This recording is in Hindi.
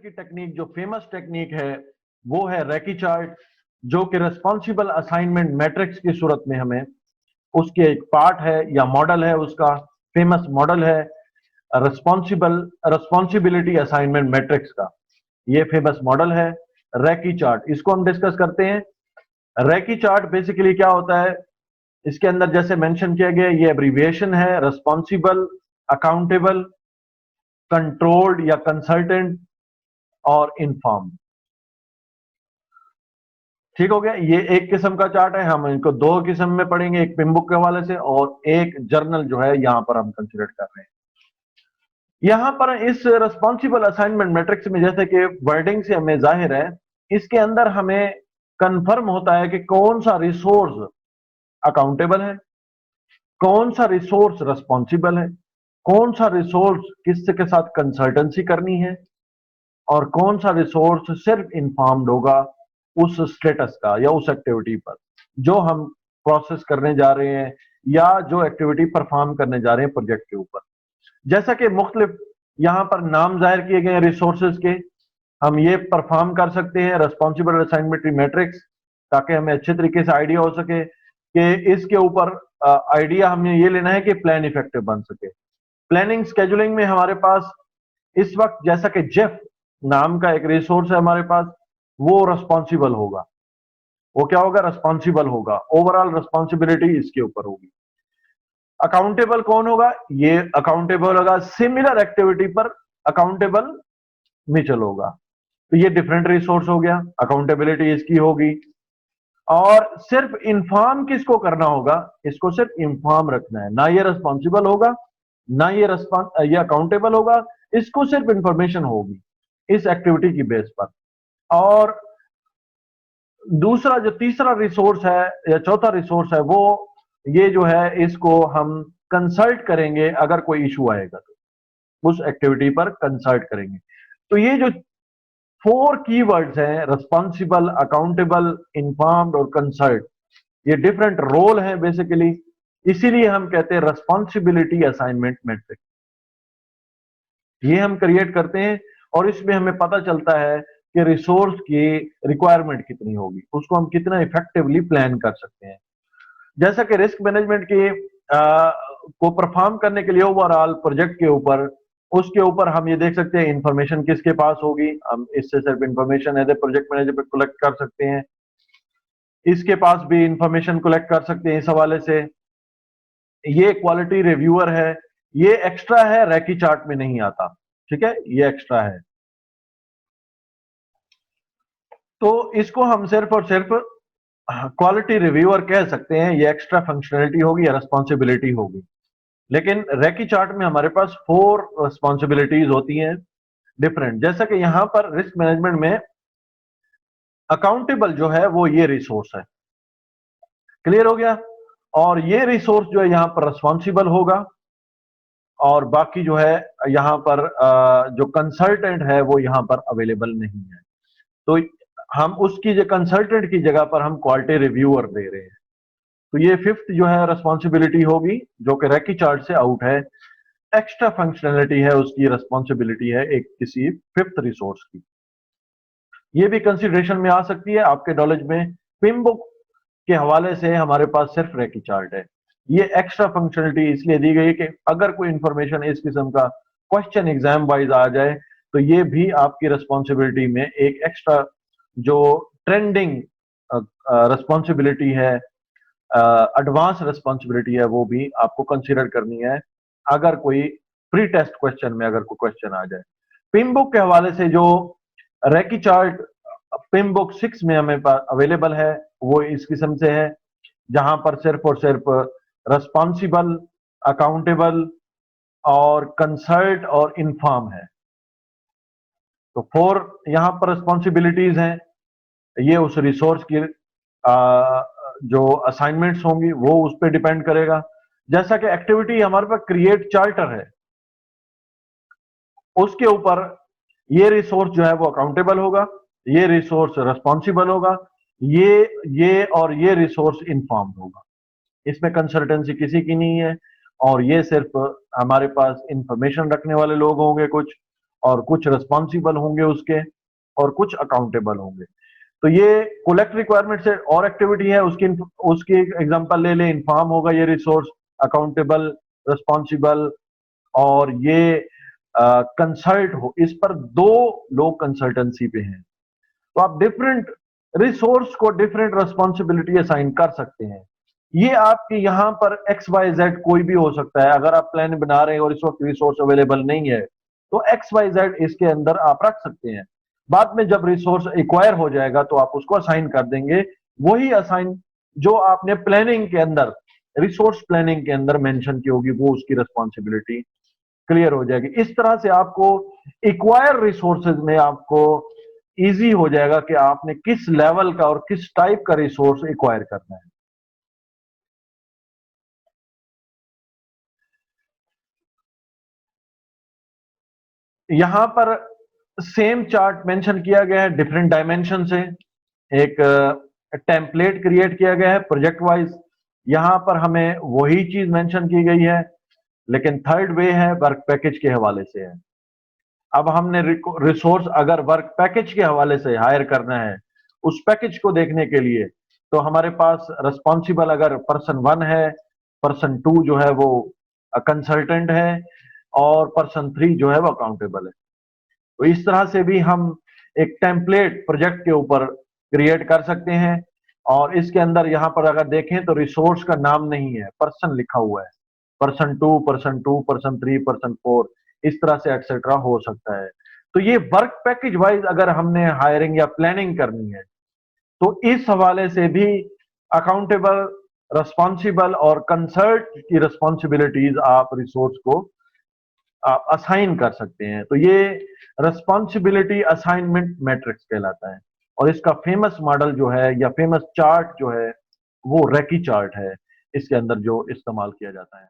की टेक्निक जो फेमस टेक्निक है वो है रेकी चार्ट, जो कि रिस्पॉन्सिबल असाइनमेंट मैट्रिक्स की सूरत में हमें उसके एक पार्ट है या मॉडल है, उसका फेमस मॉडल है रिस्पॉन्सिबिलिटी असाइनमेंट मैट्रिक्स का। ये फेमस मॉडल है रेकी चार्ट, इसको हम डिस्कस करते हैं। रेकी चार्ट बेसिकली क्या होता है, इसके अंदर जैसे मेंशन किया गया ये एब्रीविएशन है रिस्पॉन्सिबल, अकाउंटेबल, कंट्रोल्ड या कंसल्टेंट और इन्फॉर्म। ठीक हो गया, ये एक किस्म का चार्ट है, हम इनको दो किस्म में पढ़ेंगे, एक पिमबुक के हवाले से और एक जर्नल जो है यहां पर हम कंसिडर कर रहे हैं। यहां पर इस रिस्पॉन्सिबल असाइनमेंट मैट्रिक्स में जैसे कि वर्डिंग से हमें जाहिर है, इसके अंदर हमें कंफर्म होता है कि कौन सा रिसोर्स अकाउंटेबल है, कौन सा रिसोर्स रिस्पॉन्सिबल है, कौन सा रिसोर्स किसके साथ कंसल्टेंसी करनी है और कौन सा रिसोर्स सिर्फ इन्फॉर्म्ड होगा उस स्टेटस का या उस एक्टिविटी पर जो हम प्रोसेस करने जा रहे हैं या जो एक्टिविटी परफॉर्म करने जा रहे हैं प्रोजेक्ट के ऊपर। जैसा कि मुख्तलिफ यहां पर नाम जाहिर किए गए हैं रिसोर्सेज के, हम ये परफॉर्म कर सकते हैं रिस्पॉन्सिबल असाइनमेंट मैट्रिक्स, ताकि हमें अच्छे तरीके से आइडिया हो सके कि इसके ऊपर आइडिया हमें ये लेना है कि प्लान इफेक्टिव बन सके। प्लानिंग स्केजुलिंग में हमारे पास इस वक्त जैसा कि जेफ नाम का एक रिसोर्स है हमारे पास, वो रिस्पॉन्सिबल होगा। वो क्या होगा, रिस्पॉन्सिबल होगा, ओवरऑल रिस्पॉन्सिबिलिटी इसके ऊपर होगी। अकाउंटेबल कौन होगा, ये अकाउंटेबल होगा सिमिलर एक्टिविटी पर अकाउंटेबल मिचल होगा। तो ये डिफरेंट रिसोर्स हो गया, अकाउंटेबिलिटी इसकी होगी। और सिर्फ इन्फॉर्म किसको करना होगा, इसको सिर्फ इन्फॉर्म रखना है, ना ये रिस्पॉन्सिबल होगा ना ये अकाउंटेबल होगा, इसको सिर्फ इंफॉर्मेशन होगी इस एक्टिविटी की बेस पर। और दूसरा जो तीसरा रिसोर्स है या चौथा रिसोर्स है वो ये जो है, इसको हम कंसल्ट करेंगे अगर कोई इशू आएगा तो उस एक्टिविटी पर कंसल्ट करेंगे। तो ये जो 4 कीवर्ड्स हैं, रिस्पॉन्सिबल, अकाउंटेबल, इन्फॉर्म्ड और कंसल्ट, ये डिफरेंट रोल हैं बेसिकली, इसीलिए हम कहते हैं रिस्पॉन्सिबिलिटी असाइनमेंट मैट्रिक्स। ये हम क्रिएट करते हैं और इसमें हमें पता चलता है कि रिसोर्स की रिक्वायरमेंट कितनी होगी, उसको हम कितना इफेक्टिवली प्लान कर सकते हैं। जैसा कि रिस्क मैनेजमेंट की को परफॉर्म करने के लिए ओवरऑल प्रोजेक्ट के ऊपर, उसके ऊपर हम ये देख सकते हैं इंफॉर्मेशन किसके पास होगी, हम इससे सिर्फ information as a project manager पे कलेक्ट कर सकते हैं, इसके पास भी इंफॉर्मेशन कलेक्ट कर सकते हैं इस हवाले से। ये क्वालिटी रिव्यूअर है, ये एक्स्ट्रा है, रेकी चार्ट में नहीं आता, ठीक है, ये एक्स्ट्रा है। तो इसको हम सिर्फ और सिर्फ क्वालिटी रिव्यूअर कह सकते हैं, ये एक्स्ट्रा फंक्शनलिटी होगी या रिस्पॉन्सिबिलिटी होगी। लेकिन रेकी चार्ट में हमारे पास 4 रिस्पॉन्सिबिलिटीज होती हैं डिफरेंट। जैसा कि यहां पर रिस्क मैनेजमेंट में अकाउंटेबल जो है वो ये रिसोर्स है, क्लियर हो गया। और ये रिसोर्स जो है यहां पर रिस्पॉन्सिबल होगा और बाकी जो है यहां पर जो कंसल्टेंट है वो यहां पर अवेलेबल नहीं है, तो हम उसकी जो कंसल्टेंट की जगह पर हम क्वालिटी रिव्यूअर दे रहे हैं। तो ये 5th जो है रिस्पॉन्सिबिलिटी होगी जो कि रेकी चार्ट से आउट है, एक्स्ट्रा फंक्शनलिटी है उसकी, रिस्पॉन्सिबिलिटी है एक किसी 5th रिसोर्स की। ये भी कंसिडरेशन में आ सकती है आपके नॉलेज में। पिमबुक के हवाले से हमारे पास सिर्फ रेकी चार्ट है, ये एक्स्ट्रा फंक्शनलिटी इसलिए दी गई कि अगर कोई इंफॉर्मेशन इस किस्म का क्वेश्चन एग्जाम वाइज आ जाए तो ये भी आपकी रिस्पॉन्सिबिलिटी में एक एक्स्ट्रा जो ट्रेंडिंग रिस्पॉन्सिबिलिटी है, एडवांस रिस्पॉन्सिबिलिटी है, वो भी आपको कंसीडर करनी है अगर कोई प्री टेस्ट क्वेश्चन में अगर कोई क्वेश्चन आ जाए। पिमबुक के हवाले से जो रेकी चार्ट पिमबुक 6 में हमें अवेलेबल है वो इस किस्म से है, जहां पर सिर्फ और सिर्फ रिस्पॉन्सिबल, अकाउंटेबल और कंसल्ट और इन्फॉर्म है। तो 4 यहां पर रिस्पॉन्सिबिलिटीज हैं, ये उस रिसोर्स की जो असाइनमेंट्स होंगी वो उस पर डिपेंड करेगा। जैसा कि एक्टिविटी हमारे पास क्रिएट चार्टर है, उसके ऊपर ये रिसोर्स जो है वो अकाउंटेबल होगा, ये रिसोर्स रिस्पॉन्सिबल होगा, ये और ये रिसोर्स इन्फॉर्म होगा। इसमें कंसल्टेंसी किसी की नहीं है और ये सिर्फ हमारे पास इंफॉर्मेशन रखने वाले लोग होंगे कुछ, और कुछ रिस्पॉन्सिबल होंगे उसके, और कुछ अकाउंटेबल होंगे। तो ये कलेक्ट रिक्वायरमेंट से और एक्टिविटी है, उसकी उसकी एग्जांपल ले ले, इन्फॉर्म होगा ये रिसोर्स, अकाउंटेबल, रिस्पॉन्सिबल, और ये कंसल्ट हो, इस पर 2 लोग कंसल्टेंसी पे हैं। तो आप डिफरेंट रिसोर्स को डिफरेंट रिस्पॉन्सिबिलिटी असाइन कर सकते हैं। ये आपके यहाँ पर XYZ कोई भी हो सकता है। अगर आप प्लान बना रहे हैं और इस वक्त रिसोर्स अवेलेबल नहीं है, तो XYZ इसके अंदर आप रख सकते हैं। बाद में जब रिसोर्स एक्वायर हो जाएगा तो आप उसको असाइन कर देंगे, वही असाइन जो आपने प्लानिंग के अंदर, रिसोर्स प्लानिंग के अंदर मेंशन की होगी, वो उसकी रिस्पॉन्सिबिलिटी क्लियर हो जाएगी। इस तरह से आपको एक्वायर रिसोर्सेज में आपको इजी हो जाएगा कि आपने किस लेवल का और किस टाइप का रिसोर्स एक्वायर करना है। यहां पर सेम चार्ट मेंशन किया गया है डिफरेंट डायमेंशन से। एक टेम्पलेट क्रिएट किया गया है प्रोजेक्ट वाइज। यहां पर हमें वही चीज मेंशन की गई है, लेकिन थर्ड वे है वर्क पैकेज के हवाले से है। अब हमने रिसोर्स अगर वर्क पैकेज के हवाले से हायर करना है, उस पैकेज को देखने के लिए, तो हमारे पास रिस्पॉन्सिबल अगर पर्सन 1 है, पर्सन 2 जो है वो कंसल्टेंट है, और पर्सन 3 जो है वो अकाउंटेबल है। तो इस तरह से भी हम एक टेम्पलेट प्रोजेक्ट के ऊपर क्रिएट कर सकते हैं। और इसके अंदर यहाँ पर अगर देखें तो रिसोर्स का नाम नहीं है, पर्सन लिखा हुआ है। पर्सन 2, पर्सन 3, पर्सन 4, इस तरह से एक्सेट्रा हो सकता है। तो ये वर्क पैकेज वाइज अगर हमने हायरिंग या प्लानिंग करनी है, तो इस हवाले से भी अकाउंटेबल, रिस्पॉन्सिबल और कंसल्ट की रिस्पॉन्सिबिलिटीज आप रिसोर्स को असाइन कर सकते हैं। तो ये रिस्पॉन्सिबिलिटी असाइनमेंट मैट्रिक्स कहलाता है। और इसका फेमस मॉडल जो है या फेमस चार्ट जो है वो रेकी चार्ट है, इसके अंदर जो इस्तेमाल किया जाता है।